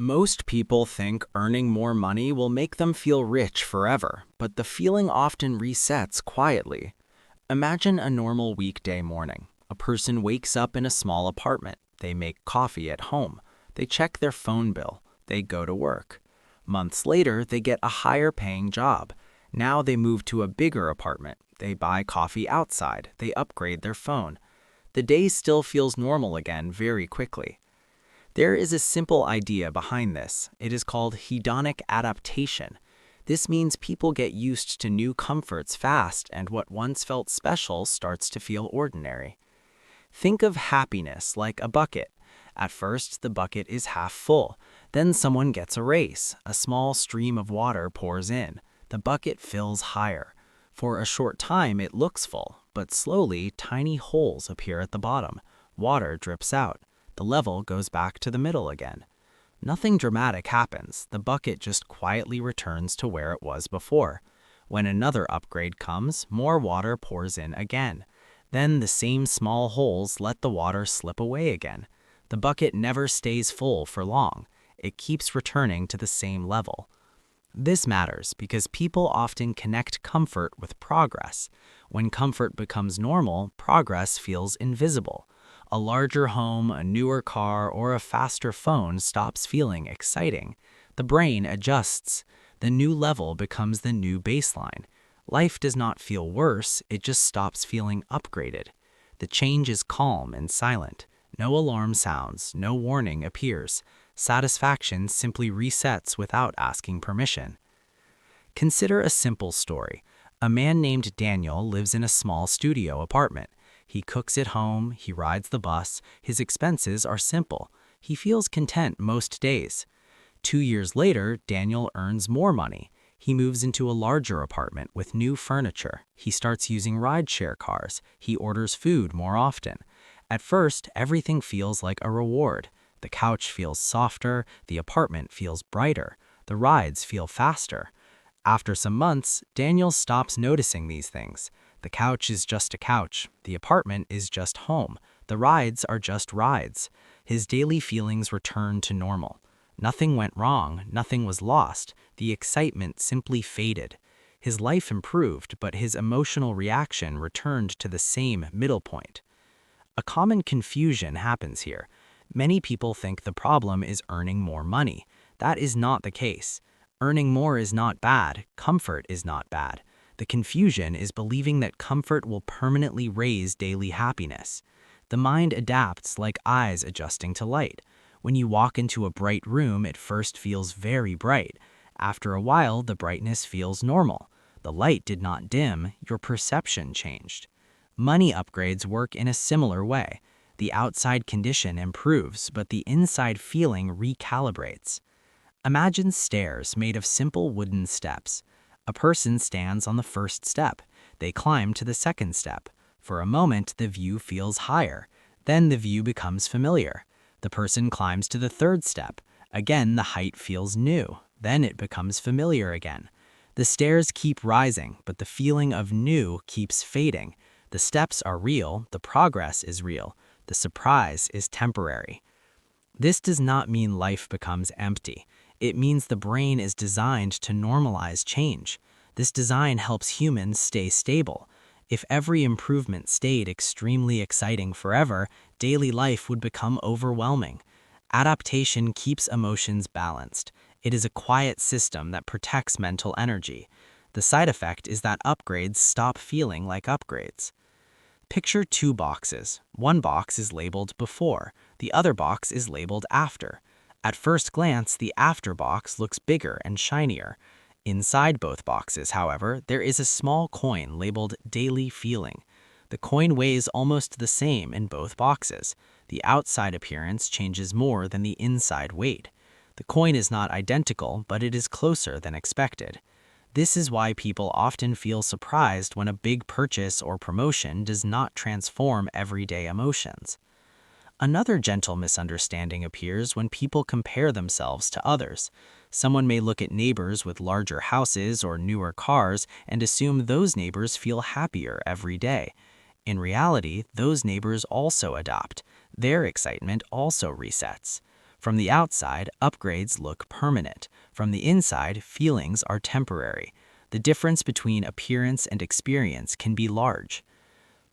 Most people think earning more money will make them feel rich forever, but the feeling often resets quietly. Imagine a normal weekday morning. A person wakes up in a small apartment. They make coffee at home. They check their phone bill. They go to work. Months later, they get a higher paying job. Now they move to a bigger apartment. They buy coffee outside. They upgrade their phone. The day still feels normal again very quickly. There is a simple idea behind this. It is called hedonic adaptation. This means people get used to new comforts fast, and what once felt special starts to feel ordinary. Think of happiness like a bucket. At first, the bucket is half full. Then someone gets a raise. A small stream of water pours in. The bucket fills higher. For a short time, it looks full, but slowly, tiny holes appear at the bottom. Water drips out. The level goes back to the middle again. Nothing dramatic happens. The bucket just quietly returns to where it was before. When another upgrade comes, more water pours in again. Then the same small holes let the water slip away again. The bucket never stays full for long. It keeps returning to the same level. This matters because people often connect comfort with progress. When comfort becomes normal, progress feels invisible. A larger home, a newer car, or a faster phone stops feeling exciting. The brain adjusts. The new level becomes the new baseline. Life does not feel worse, it just stops feeling upgraded. The change is calm and silent. No alarm sounds, no warning appears. Satisfaction simply resets without asking permission. Consider a simple story. A man named Daniel lives in a small studio apartment. He cooks at home, he rides the bus, his expenses are simple. He feels content most days. 2 years later, Daniel earns more money. He moves into a larger apartment with new furniture. He starts using rideshare cars. He orders food more often. At first, everything feels like a reward. The couch feels softer, the apartment feels brighter, the rides feel faster. After some months, Daniel stops noticing these things. The couch is just a couch. The apartment is just home. The rides are just rides. His daily feelings return to normal. Nothing went wrong. Nothing was lost. The excitement simply faded. His life improved, but his emotional reaction returned to the same middle point. A common confusion happens here. Many people think the problem is earning more money. That is not the case. Earning more is not bad. Comfort is not bad. The confusion is believing that comfort will permanently raise daily happiness. The mind adapts like eyes adjusting to light. When you walk into a bright room, it first feels very bright. After a while, the brightness feels normal. The light did not dim, your perception changed. Money upgrades work in a similar way. The outside condition improves, but the inside feeling recalibrates. Imagine stairs made of simple wooden steps. A person stands on the first step. They climb to the second step. For a moment, the view feels higher. Then the view becomes familiar. The person climbs to the third step. Again, the height feels new. Then it becomes familiar again. The stairs keep rising, but the feeling of new keeps fading. The steps are real, the progress is real, the surprise is temporary. This does not mean life becomes empty. It means the brain is designed to normalize change. This design helps humans stay stable. If every improvement stayed extremely exciting forever, daily life would become overwhelming. Adaptation keeps emotions balanced. It is a quiet system that protects mental energy. The side effect is that upgrades stop feeling like upgrades. Picture two boxes. One box is labeled before, the other box is labeled after. At first glance, the after box looks bigger and shinier. Inside both boxes, however, there is a small coin labeled daily feeling. The coin weighs almost the same in both boxes. The outside appearance changes more than the inside weight. The coin is not identical, but it is closer than expected. This is why people often feel surprised when a big purchase or promotion does not transform everyday emotions. Another gentle misunderstanding appears when people compare themselves to others. Someone may look at neighbors with larger houses or newer cars and assume those neighbors feel happier every day. In reality, those neighbors also adapt. Their excitement also resets. From the outside, upgrades look permanent. From the inside, feelings are temporary. The difference between appearance and experience can be large.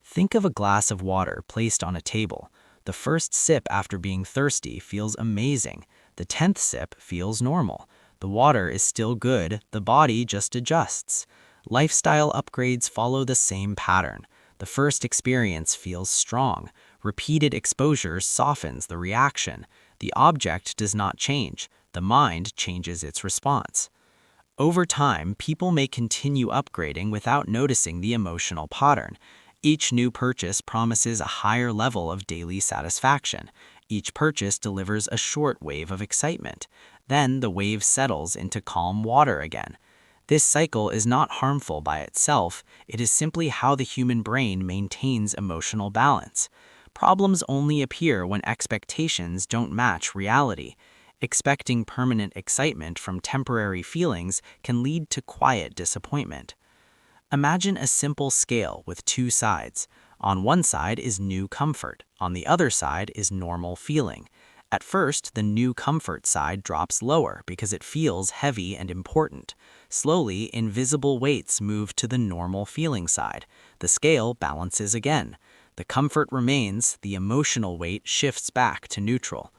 Think of a glass of water placed on a table. The first sip after being thirsty feels amazing. The 10th sip feels normal. The water is still good, the body just adjusts. Lifestyle upgrades follow the same pattern. The first experience feels strong. Repeated exposure softens the reaction. The object does not change. The mind changes its response. Over time, people may continue upgrading without noticing the emotional pattern. Each new purchase promises a higher level of daily satisfaction. Each purchase delivers a short wave of excitement. Then the wave settles into calm water again. This cycle is not harmful by itself, it is simply how the human brain maintains emotional balance. Problems only appear when expectations don't match reality. Expecting permanent excitement from temporary feelings can lead to quiet disappointment. Imagine a simple scale with two sides. On one side is new comfort, on the other side is normal feeling. At first, the new comfort side drops lower because it feels heavy and important. Slowly, invisible weights move to the normal feeling side. The scale balances again. The comfort remains, the emotional weight shifts back to neutral.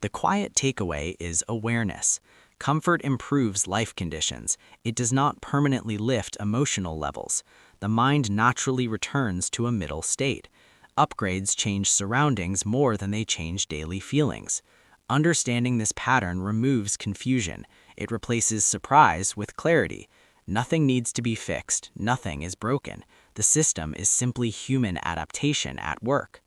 The quiet takeaway is awareness. Comfort improves life conditions. It does not permanently lift emotional levels. The mind naturally returns to a middle state. Upgrades change surroundings more than they change daily feelings. Understanding this pattern removes confusion. It replaces surprise with clarity. Nothing needs to be fixed. Nothing is broken. The system is simply human adaptation at work.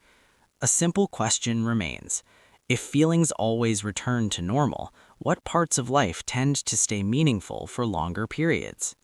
A simple question remains. If feelings always return to normal, what parts of life tend to stay meaningful for longer periods?